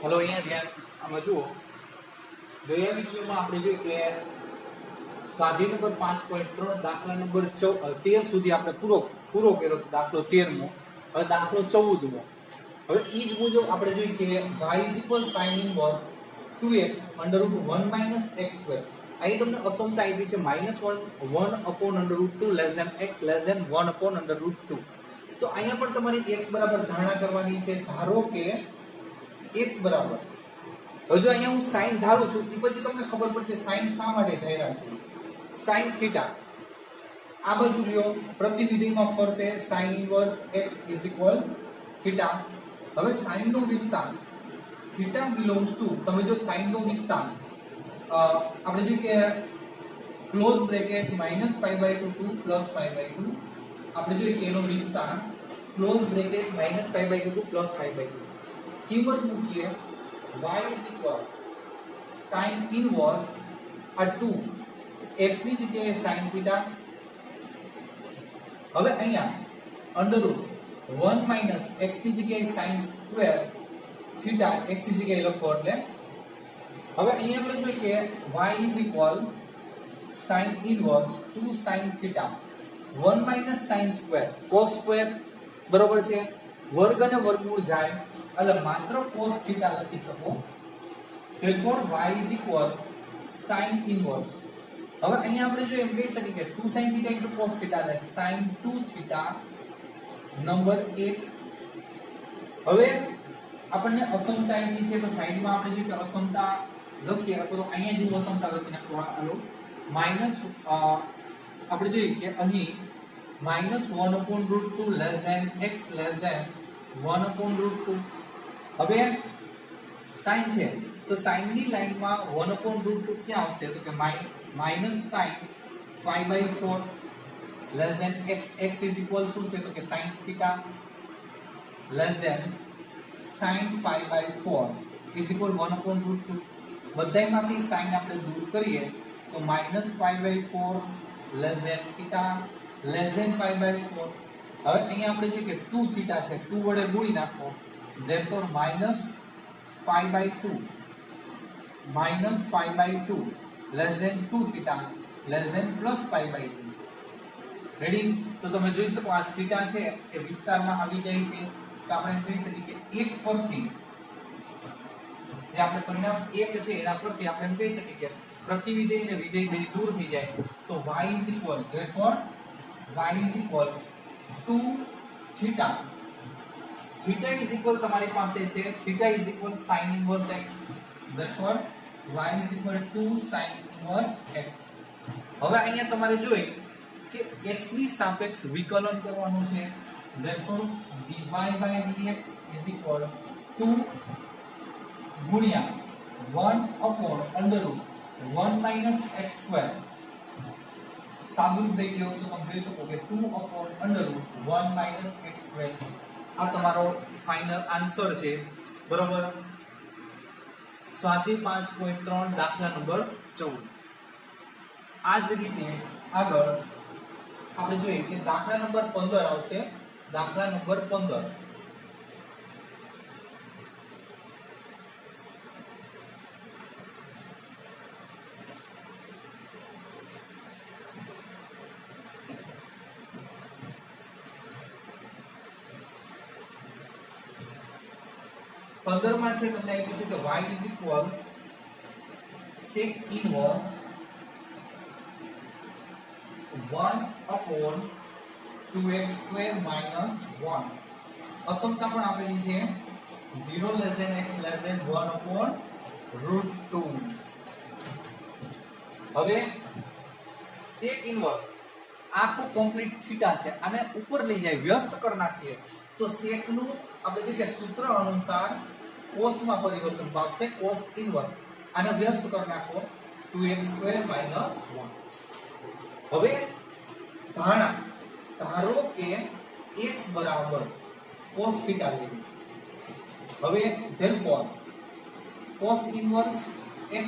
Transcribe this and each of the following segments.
Hello, અહીંયા ધ્યાન આમાં જુઓ. ગયા વિડીયોમાં આપણે જોયું કે સ્વાધ્યાય નંબર 5.3 દાખલા નંબર 13 સુધી આપણે પૂરો કર્યો દાખલો 13મો. હવે દાખલો 14મો. હવે ઈ જ મુજબ આપણે જોઈએ કે y sin inverse 2x √1 - x². અહીં તમને અસમતા આપી છે -1/√2 x <1/√2. તો અહીંયા પણ તમારી x બરાબર ધારણા કરવાની છે. ધારો કે x બરાબર, હજુ અહીંયા હું sin ધારું છું, એ પછી તમને ખબર પડશે sin શા માટે ધાર્યા છે. sin થીટા આ બાજુ લ્યો, પ્રતિવિધિમાં ફરશે sin ઇન્વર્સ x થીટા. હવે sin નો વિસ્તાર થીટા બિલોંગ્સ ટુ, તમે જો sin નો વિસ્તાર આપણે જોઈએ કે ક્લોઝ બ્રેકેટ -π/2 to +π/2. આપણે જોઈએ કે એનો વિસ્તાર ક્લોઝ બ્રેકેટ -π/2 to +π/2. કિંમત મૂકીએ y sin ઇન્વર્સ આ 2 x ની જગ્યાએ sin થીટા. હવે અહીંયા √1 - x ની જગ્યાએ sin સ્ક્વેર થીટા x ની જગ્યાએ લખો. એટલે હવે અહીંયા આપણે જોઈએ કે y sin inverse 2 sin theta 1 - sin square cos square બરોબર છે. વર્ગ અને વર્ગમૂળ જાય એટલે માત્ર cos થીટા લખી શકો. therefore y sin inverse. હવે અહીંયા આપણે જો એમ કહી શકીએ કે 2 sin થીટા * cos થીટા એટલે sin 2 થીટા નંબર 1. હવે આપણને અસમતા આપી છે તો સાઈડમાં આપણે જોઈએ કે અસમતા લખીએ અથવા તો અહીંયા જો અસમતા લખી નાખો. હાલો માઈનસ આપણે જોઈએ કે અહીં -1/√2 x <1/√2. હવે sin છે તો sin ની લાઈનમાં 1/√2 ક્યાં આવશે? તો કે માઈનસ sin π/4 x શું છે? તો કે sin θ sin π/4 1/√2. બધાયમાંથી sin આપણે દૂર કરીએ તો -π/4 θ π/4. હવે અહીંયા આપણે જોઈએ કે 2 થીટા છે, 2 વડે ગુણી નાખો. therefore -π/2 2 theta +π/2. રેડી? તો તમે જોઈ શકો આ થીટા છે એ વિસ્તારમાં આવી જાય છે. તો આપણે એમ કહી શકીએ કે એક પરથી જે આપણે પરિણામ 1 છે એના પરથી આપણે એમ કહી શકીએ કે પ્રતિવિધેય અને વિધેય બે દૂર થઈ જાય. તો therefore y 2 થીટા. થીટા તમારી પાસે છે theta sin inverse x. therefore y 2 sin inverse x. હવે અહીંયા તમારે જોઈ કે x ની સાપેક્ષ વિકલન કરવાનું છે. therefore dy/dx 2 ગુણ્યા 1/√1 - x². સાદુરૂપ દઈ દો તો તમે જોઈ શકો કે 2/√1 - x². આ તમારો ફાઇનલ આન્સર છે. બરોબર? સ્વાધ્યાય 5.3 દાખલા નંબર 14. આ જ રીતે આગળ આપણે જોઈએ કે દાખલા નંબર 15 આવશે. દાખલા નંબર 15 માં છે તમને આપ્યું છે કે y sec inverse 1/2x² - 1. અસમતા પણ આપેલી છે 0 x 1/√2. હવે sec inverse આખું કમ્પ્લીટ થીટા છે, આને ઉપર લઈ જાય વ્યસ્ત કરી નાખીએ તો sec નું આપણે જોઈએ કે સૂત્ર અનુસાર cos માં પરિવર્તન પામશે. cos ઇન્વર્સ આને વ્યસ્ત કરી નાખો 2x² - 1. હવે ધારો કે x બરાબર cos થીટા લઈએ. હવે therefore cos inverse x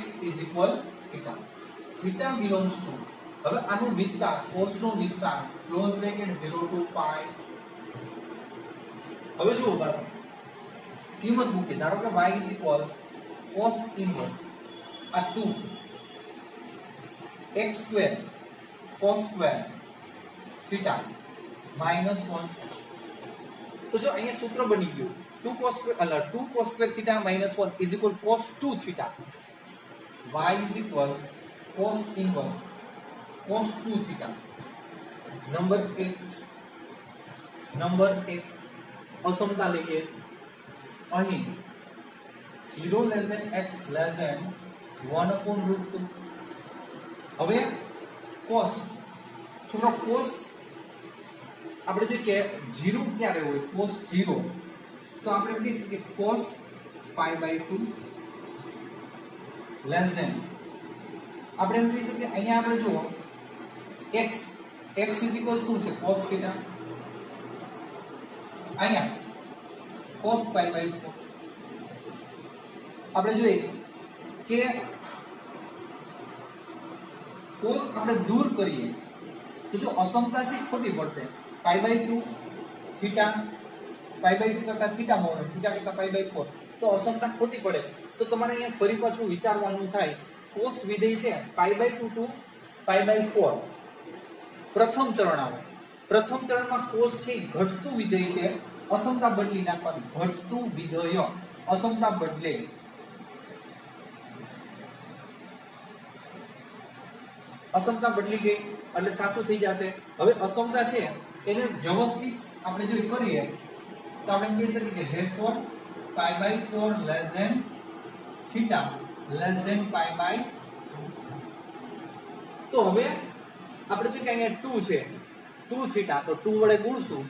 theta. Theta belongs to, હવે આનો વિસ્તાર cos નો વિસ્તાર ક્લોઝ બ્રેકેટ 0 to π. હવે જુઓ બરાબર કિંમત મૂકી, ધારો કે y is equal cos inverse આ 2 x square cos square theta -1. તો જો અહીંયા સૂત્ર બની ગયું 2 cos square theta -1 is equal cos 2 theta. y is equal cos inverse cos 2 theta. Number 1 અસમતા લઈએ. અહીં 0 less than x less than 1/√2. હવે cos છોકરો cos આપણે જોઈએ કે 0 ક્યારે હોય, cos 0 તો આપણે કહી શકીએ cos π/2 લેસ ધેન આપણે એમ કહી શકીએ અહીંયા આપણે જુઓ x ઇઝ ઇક્વલ શું છે cos થીટા, અહીંયા cos π/4. આપણે જોઈએ કે cos આપણે દૂર કરીએ તો જો અસમતા છે ખોટી પડશે. π/2 થીટા π/2 કરતા થીટા મોનો થીટા કરતા π/4 તો અસમતા ખોટી પડે. તો તમારે અહીંયા ફરી પાછું વિચારવાનું થાય cos વિધેય છે π/2 ટુ π/4. પ્રથમ ચરણ આવે, પ્રથમ ચરણમાં cos છે ઘટતું વિધેય છે, અસમતા બદલી નાખવાની. ઘટતું વિધેય અસમતા બદલે અસમતા બદલી ગઈ એટલે સાચું થઈ જશે. હવે અસમતા છે એને વ્યવસ્થિત આપણે જો કરીએ તો આપણે કહી શકીએ કે therefore π/4 less than theta less than π/. તો હવે આપણે જો કે અહીંયા 2 છે 2 થીટા તો 2 વડે ગુણશું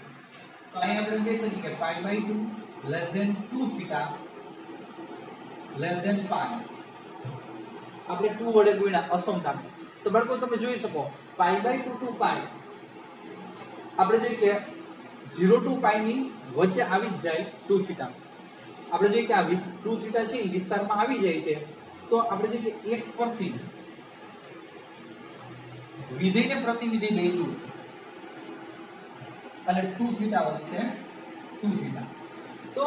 તો અહીંયા આપણે કહી શકીએ કે π/2 less than 2 theta less than π. આપણે 2 વડે ગુણ્યા અસમતા. તો બાળકો તમે જોઈ શકો π/2 ટુ π આપણે જોઈએ કે 0 ટુ π ની વચ્ચે આવી જ જાય 2 થીટા. આપણે જોઈએ કે આ 2 થીટા છે એ વિસ્તારમાં આવી જાય છે તો આપણે જોઈએ કે એક પરથી વિધેયને પ્રતિવિધિ લઈ દઉં અને 2 થીટા વધશે 2 થીટા. તો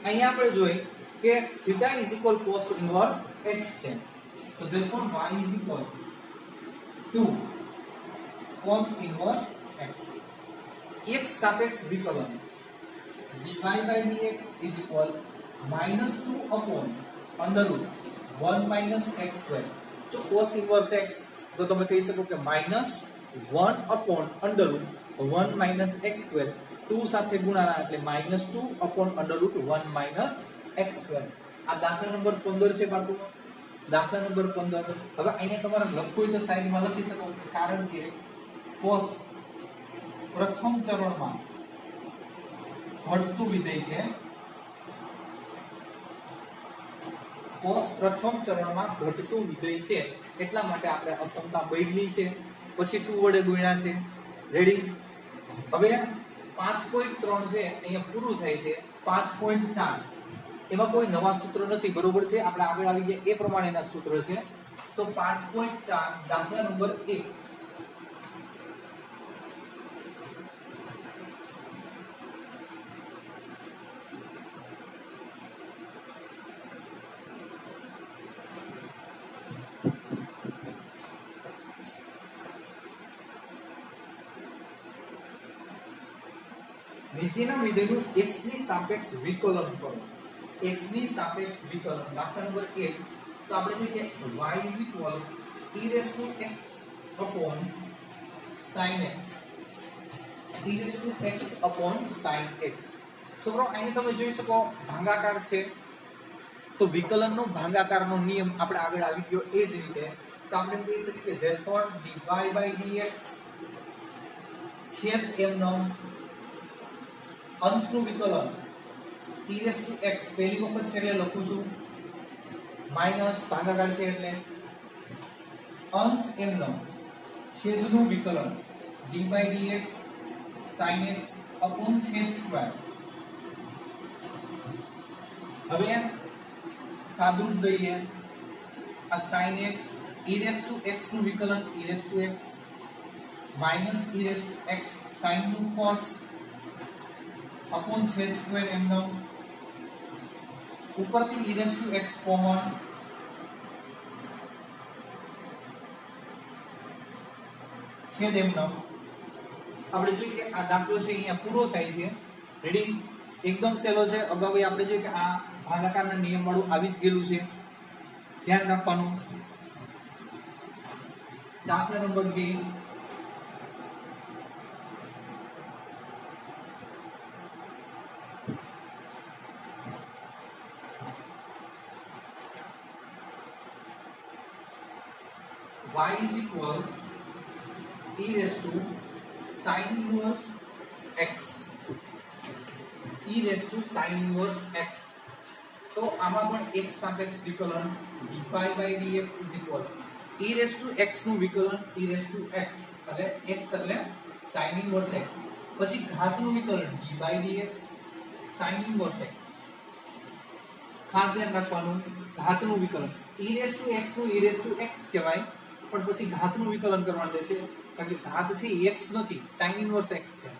અહીંયા આપણે જોઈએ કે theta is equal cos inverse x છે. તો therefore y is equal 2 cos inverse x. x સાપેક્ષ વિકલન dy/dx is equal -2 upon √1 - x². જો cos ઇન્વર્સ x તો તમે કહી શકો કે -1 અપોન √1 - x². 2 સાથે ગુણાકાર એટલે -2 અપોન √1 - x². આ દાખલા નંબર 15 છે બાળકો. દાખલા નંબર 15. હવે અહીંયા તમારે લખવું હોય તો સાઈડમાં લખી શકો કે કારણ કે cos પ્રથમ ચરણમાં ઘટતું વિધેય છે. cos પ્રથમ ચરણમાં ઘટતું વિધેય છે એટલા માટે આપણે અસમતા બદલી છે, પછી 2 વડે ગુણ્યા છે. રેડી. હવે 5.3 છે અહીંયા પૂરું થાય છે. 5.4 એમાં કોઈ નવા સૂત્ર નથી, બરોબર છે. આપણે આગળ આવી ગયા એ પ્રમાણેના સૂત્ર છે. તો 5.4 દાખલા નંબર 1. નીચેના વિધેયનું x ની સાપેક્ષ વિકલન કરો. x ની સાપેક્ષ વિકલન દાખલા નંબર 1. તો આપણે જોઈએ કે y is equal e⁻x upon sin x. e⁻x upon sin x. છોકરો અહીં તમે જોઈ શકો ભાગાકાર છે તો વિકલનનો ભાગાકારનો નિયમ આપણે આગળ આવી ગયો એ જ રીતે. તો આપણે કહી શકીએ કે therefore dy/dx છેદ m અંશનું વિકલન e⁻x પહેલી વખત છે એટલે લખું છું માઈનસ ભાગાકાર છે એટલે અંશ m છેદનું વિકલન d/dx sin x અપોન છેદ સ્ક્વેર. હવે સાદુરૂપ દઈએ આ sin x e⁻x નું વિકલન e⁻x માઈનસ e⁻x sin નું cos અપોન છેદ સ્ક્વેર m ઉપરથી e raise to x common, છેદ એમનો આપણે જોઈએ કે આ દાખલો છે અહીંયા પૂરો થાય છે. રેડી, એકદમ સહેલો છે. અગાઉ આપણે જોઈએ કે આ ભાગાકારના નિયમ વાળું આવી જ ગયેલું છે, ધ્યાન રાખવાનું. દાખલા number 2. y is equal e raised to sin inverse x, e raised to sin inverse x. તો આમાં પણ x સાપેક્ષ વિકલન dy by dx is equal e raised to x નું વિકલન e raised to x એટલે x એટલે sin inverse x, પછી ઘાતનું વિકલન dy by dx sin inverse x. ખાસ ધ્યાન રાખવાનું, ઘાતનું વિકલન e raised to x નું e raised to x કહેવાય, પણ પછી ઘાતનું વિકલન કરવાનું રહેશે કારણ કે ઘાત છે x નથી, sin inverse x છે.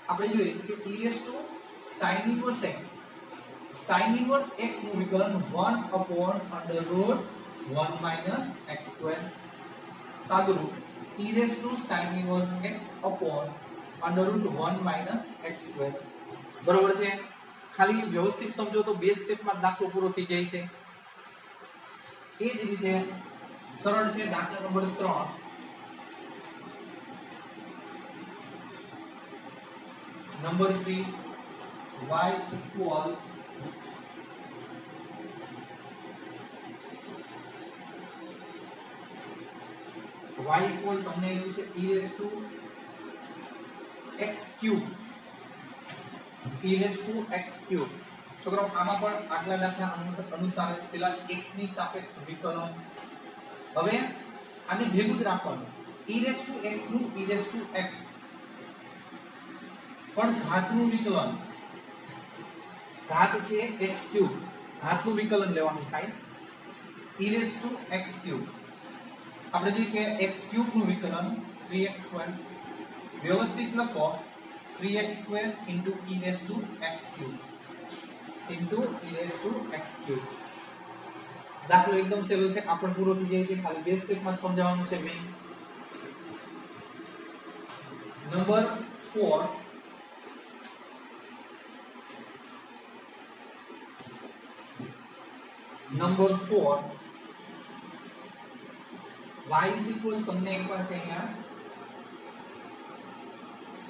આપણે જોઈએ કે e raised to sin inverse x, sin inverse x નું વિકલન 1 upon under root 1 minus x square, સાદું રૂપ e raised to sin inverse x upon under root 1 minus x square. બરોબર છે? ખાલી વ્યવસ્થિત સમજો તો બે સ્ટેપમાં દાખલો પૂરો થઈ જાય છે. એ જ રીતે સરળ છે દાખલા નંબર 3. નંબર 3 y equal તમને એવું છે e raised to x cube, e raised to x cube. છોકરો આમાં પણ આગલા દાખલા અનુસાર પેલા x ની સાપેક્ષ વિકલન. હવે આને ભેગું જ રાખવાનું, e raised to x નું e raised to x પણ ઘાતનું વિકલન, ઘાત છે x cube, ઘાતનું વિકલન લેવાનું થાય e raised to x cube. આપણે જોઈએ કે x cube નું વિકલન 3x square, વ્યવસ્થિત લખો 3x square into e raised to x cube into e raised to x cube. દાખલો એકદમ સહેલો છે, આ પણ પૂરો થઈ જાય છે. ખાલી બે સ્ટેપમાં સમજાવવાનું છે main. Number 4 y is equal તમને એક પાસે અહીંયા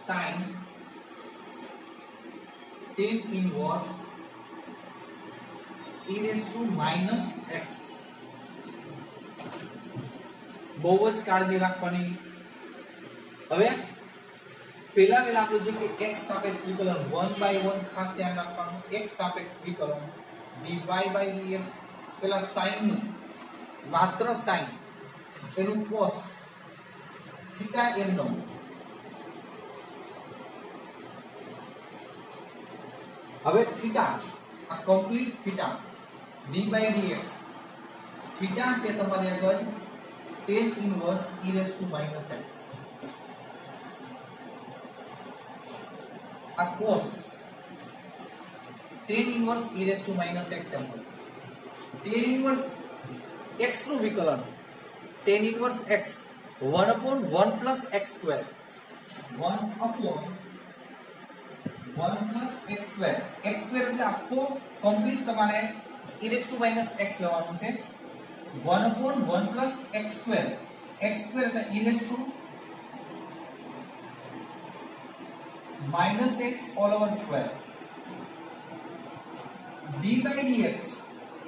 sin tan inverse e raised to minus x. બહુ જ કાળજી રાખવાની. હવે પહેલા આપણે જે કે x સાપેક્ષ વિકલન 1/1 ખાસ ધ્યાન રાખવાનું. x સાપેક્ષ વિકલન dy by dx, પેલા sin નું માત્ર sin એનું cos થીટા m નો હવે થીટા આ complete theta d by dx theta છે તમારી આગળ tan inverse e raised to minus x, આ cos tan inverse e raised to minus x M. tan inverse x નું વિકલન tan inverse x 1 upon 1 plus x square, 1 upon 1 plus x square. x square એટલે આખો complete તમારે e raised to minus x લેવાનું છે. 1 upon 1 plus x square, x square એટલે e raised to minus x all over square, d by dx.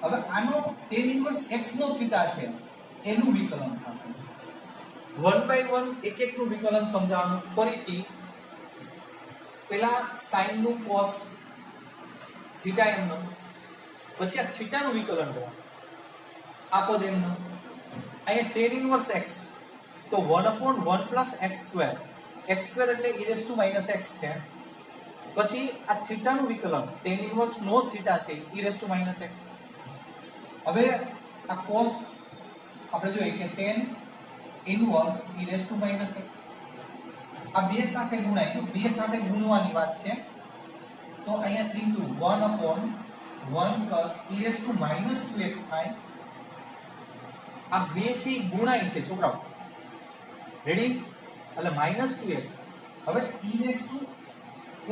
હવે આનો tan inverse x નો theta છે એનું વિકલન થશે. 1/1 એક એક નું વિકલન સમજાવવાનું. ફરીથી પહેલા sin નું cos થીટા m નો, પછી આ થીટા નું વિકલન કરો આ પદ m નો. અહીંયા tan inverse x તો 1 upon 1 plus x square, x square એટલે e raised to minus x છે. પછી આ થીટા નું વિકલન tan inverse નો થીટા છે e raised to minus x. હવે આ cos આપણે જોઈએ કે tan inverse e raised to minus x આ બે સાથે ગુણાય, તો બે સાથે ગુણવાની વાત છે. તો અહીંયા into 1 upon 1 plus e raise to minus 2x થાય. આ બે છે એ ગુણાય છે છોકરાઓ. રેડી? એટલે માઈનસ 2x. હવે e raise to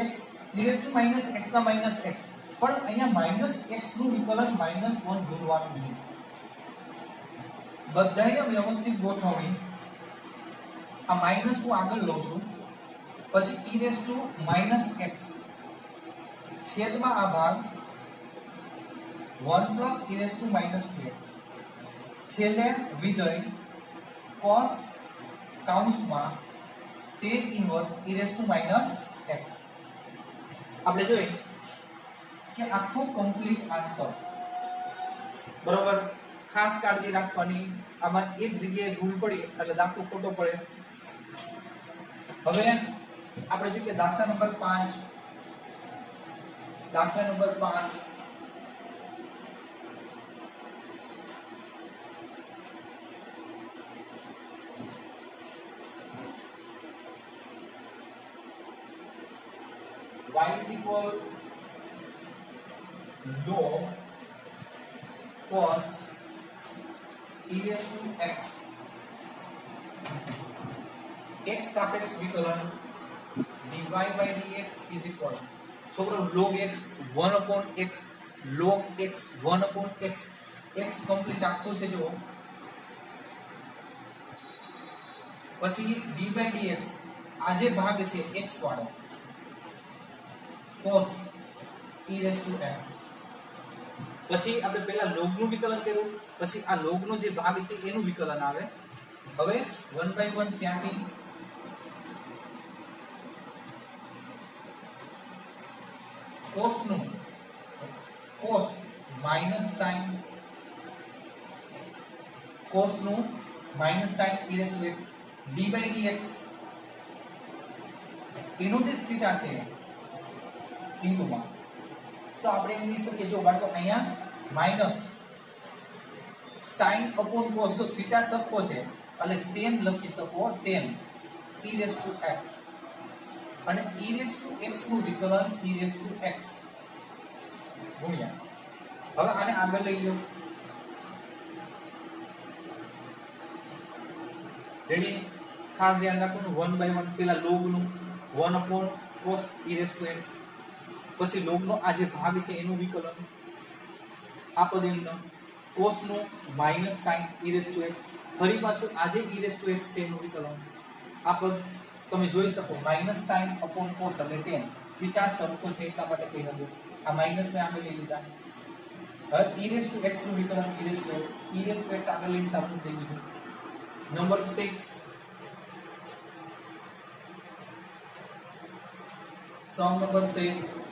x, e raise to minus x ના માઈનસ x, પણ અહીંયા માઈનસ x નું વિકલન માઈનસ 1 ભૂલવાનું નહીં. બધાને વ્યવસ્થિત ગોઠવણી. આ માઈનસ હું આગળ લઉં છું, પછી e raise to minus x છેદમાં આ ભાગ 1 plus e raise to minus 2x, છેલ્લે વિધેય cos કૌંસમાં tan inverse e raise to minus x. આપણે જોઈએ કે આખો કમ્પ્લીટ આન્સર બરોબર. ખાસ કાળજી રાખવાની, આમાં એક જગ્યાએ ભૂલ પડી એટલે દાખલો ખોટો પડે. હવે આપણે જોઈએ કે દાખલા નંબર 5. દાખલા number 5 y is equal log cos e raised to x. x सापेक्ष विकलन dy by dx is equal. છોકરો log x 1 upon x, log x 1 upon x, x complete આખો છે જો. પછી dy by dx આ જે ભાગ છે x વાળો cos e raised to x. પછી આપણે પહેલા log નું વિકલન કર્યું, પછી આ log નો જે ભાગ છે એનું વિકલન આવે. હવે 1 by 1 ત્યાંથી cos નું cos minus sin, cos નું minus sin e raised to x, d by dx એનો જે થીટા છે ઇન્ટુ માં, તો આપણે એમ કહી શકીએ જો બાળકો અહીંયા માઈનસ sin upon cos, તો થીટા સબકો છે એટલે tan લખી શકો, tan e raised to x, અને e raised to x નું વિકલન e raised to x ગુણ્યા. હવે આને આગળ લઈ લો. રેડી? ખાસ ધ્યાન રાખવાનું 1 by 1 પેલા log નું 1 upon cos e raised to x, પછી log નો આ જે ભાગ છે એનું વિકલન, આ પદ એમનો cos નું minus sin e raised to x, ફરી પાછું આ જે e raised to x છે એનું વિકલન, આ પદ તમે જોઈ શકો minus sin upon cos એટલે tan, થીટા સરખો છે એટલા માટે કહી હતું. આ માઈનસ મે આગળ લઈ લીધા. હવે e raised to x નું વિકલન e raised to x, e raised to x આગળ લઈને સાબિત થઈ ગયું. Number 6 sum number 6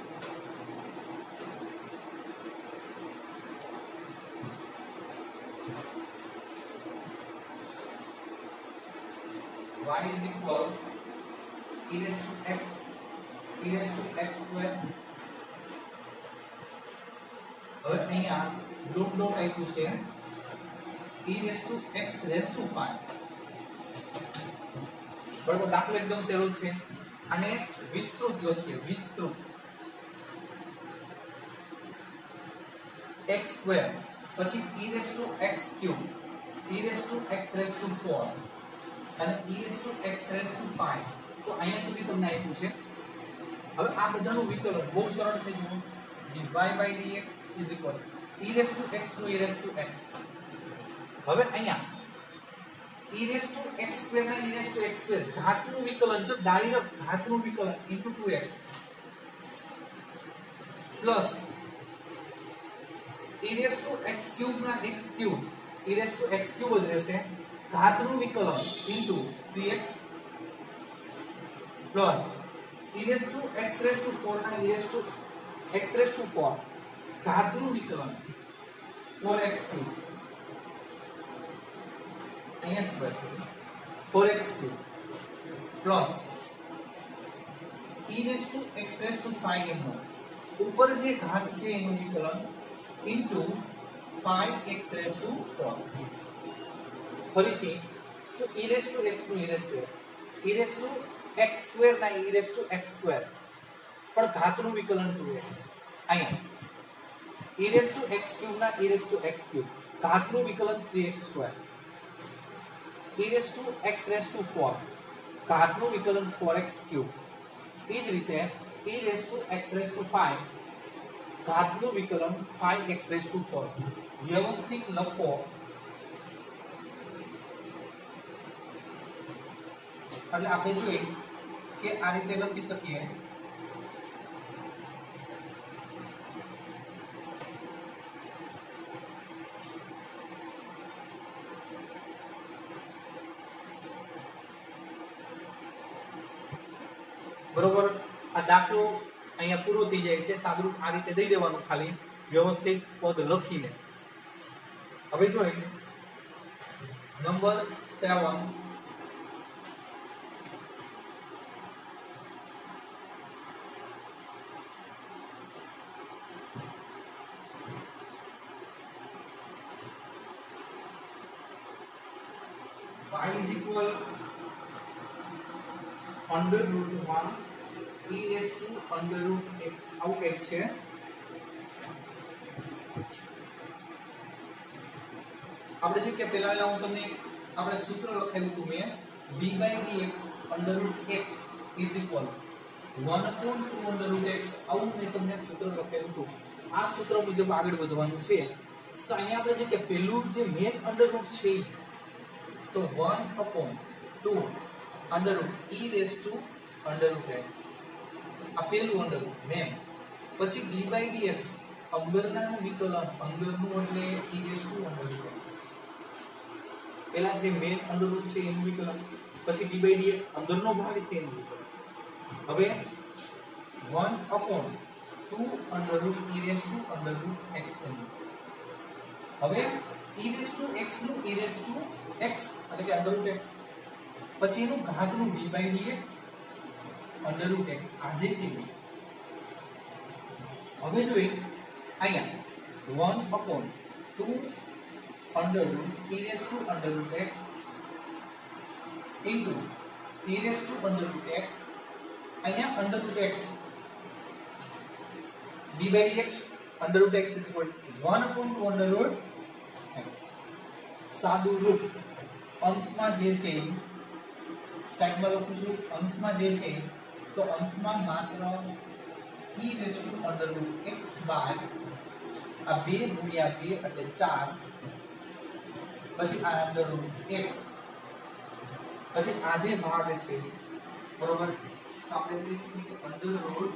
y is equal e raised to x square. હવે અહીંયા ડોટ ડોટ આપ્યું છે e raised to x raised to 5. બરાબર, દાખલો એકદમ સહેલો છે. આને વિસ્તૃત લખીએ, વિસ્તૃત x સ્ક્વેર, પછી e raised to x cube, e raised to x raised to 4 અને e raised to x raised to 5. તો અહીંયા સુધી તમને આપ્યું છે. હવે આ બધાનું વિકલન બહુ સરળ છે. જુઓ dy by dx is equal e raised to x to e raised to x. હવે અહીંયા e raised to x square ના e raised to x square ઘાતનું વિકલન, જો ડાયરેક્ટ ઘાતનું વિકલન into 2x plus e raised to x cube ના x cube, e raised to x cube જ રહેશે, ઘાતનું વિકલન into 3x plus e raised to x raised to 4 ના e raised to x raised to 4 ઘાતનું વિકલન 4x cube અહીંયા square 4x cube plus e raised to x raised to 5 એમનો ઉપર જે ઘાત છે એનું વિકલન into 5x raised to 4. ફરીથી જો e raised to x નું e raised to x, e raised to x square ના e raised to x square પણ ઘાતનું વિકલન 2x. અહીંયા e raise to x cube ના e raise to x cube ઘાતનું વિકલન 3x2 e raise to x raise to 4 ઘાતનું વિકલન 4x cube એ જ રીતે e raise to x raise to 5 ઘાતનું વિકલન 5x રેઝ ટુ 4 વ્યવસ્થિત લખો એટલે આપણે જોઈએ કે આ રીતે લખી શકીએ બરોબર આ દાખલો અહીંયા પૂરો થઈ જાય છે સાદુરૂપ આ રીતે દઈ દેવાનું ખાલી વ્યવસ્થિત પદ લખીને હવે જોઈએ number 7 y is equal under root 1 e raised to under root x આવું કંઈક છે આપણે જો કે પહેલા હું તમને આપણે સૂત્ર લખાવ્યું હતું મેં d by dx under root x is equal 1 upon 2 under root x આવું મેં તમને સૂત્ર લખાવ્યું હતું આ સૂત્ર મુજબ આગળ વધવાનું છે તો અહીંયા આપણે જો કે પહેલું જે મેન અંડર રૂટ છે તો 1 upon 2 under root e raised to under root x આ પહેલું અંડર રૂટ મેન પછી d by dx અંદરનાનું વિકલન અંદરનું એટલે e raised to under root x પહેલા જે મેન અંડર રૂટ છે એનું વિકલન પછી d by dx અંદરનો ભાગ છે એનું વિકલન હવે 1 upon 2 under root e raised to under root x હવે e raised to x નું e raised to x એટલે કે under root x પછી એનું ઘાતનું d by dx under root x આ જે છે હવે જોઈએ અહીંયા 1 upon 2 under root e raised to under root x into e raised to under root x અહીંયા under root x d by dx under root x is equal to 1 upon 2 under root x સાદું રૂપ અંશમાં જે છે સાઈડમાં લખું છું અંશમાં જે છે તો અંશમાં માત્ર e raised to under root x by આ 2 ગુણ્યા 2 એટલે 4 પછી આ under root x પછી આ જે ભાગ છે બરોબર તો આપણે કહી શકીએ કે under root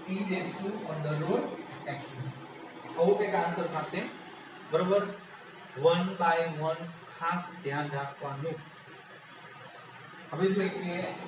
e raised to under root x આવો એક આન્સર થશે બરોબર 1 by 1 ખાસ ધ્યાન રાખવાનું હવે જોઈએ કે